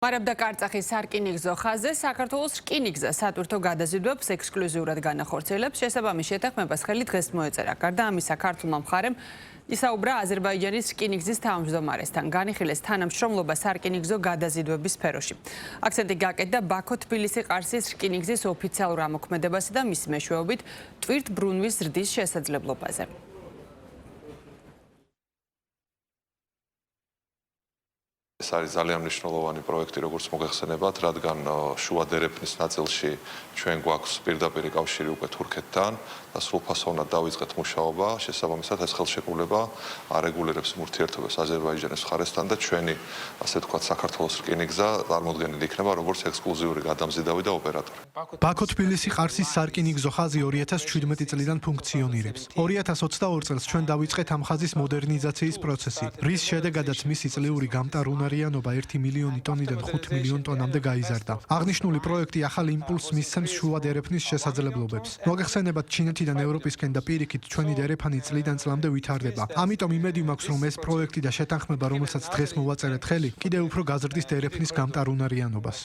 მარაბდა კარწახის სარკინიგზო ხაზზე საქართველოს რკინიგზა სატვირთო გადაზიდვებს ექსკლუზიურად განახორციელებს. შესაბამის შეთანხმებას ხელი დღეს მოეწერა. გარდა ამისა, ქართულმა მხარემ ისაუბრა აზერბაიჯანის რკინიგზის თავმჯდომარესთან. განიხილეს თანამშრომლობა სარკინიგზო გადაზიდვების სფეროში. აქცენტი გაკეთდა ბაქო-თბილისი-ყარსის რკინიგზის ოფიციალურ ამოქმედებასა და მის მეშვეობით ტვირთბრუნვის ზრდის შესაძლებლობაზე. ეს არის ძალიან მნიშვნელოვანი პროექტი, როგორც მოგეხსენებათ, რადგან შუა დერეფნის ნაწილში ჩვენ გვაქვს პირდაპირი კავშირი უკვე თურქეთთან და სრულფასოვნად დავიწყეთ მუშაობა. შესაბამისად, ეს ხელშეკრულება არეგულირებს ურთიერთობებს აზერბაიჯანის მხარესთან და ჩვენი, ასე ვთქვათ, საქართველოს რკინიგზა წარმოდგენილი იქნება როგორც ექსკლუზიური გადამზიდავი და ოპერატორი. ბაქო-თბილისი-ყარსის სარკინიგზო ხაზი 2017 წლიდან ფუნქციონირებს. 2022 წელს ჩვენ დავიწყეთ ამ ხაზის მოდერნიზაციის პროცესი, რის შედეგადაც მისი წლიური გამტარუნარიანობა 1 მილიონი ტონიდან 5 მილიონ ტონამდე გაიზარდა. აღნიშნული პროექტი ახალ იმპულსს მისცემს შუა დერეფნის შესაძლებლობებს. მოგეხსენებათ, ჩინეთიდან ევროპისკენ და პირიქით ჩვენი დერეფანი წლიდან წლამდე ვითარდება. ამიტომ იმედი მაქვს, რომ ეს პროექტი და შეთანხმება, რომელსაც დღეს მოვაწერეთ ხელი, კიდევ უფრო გაზრდის დერეფნის გამტარუნარიანობას.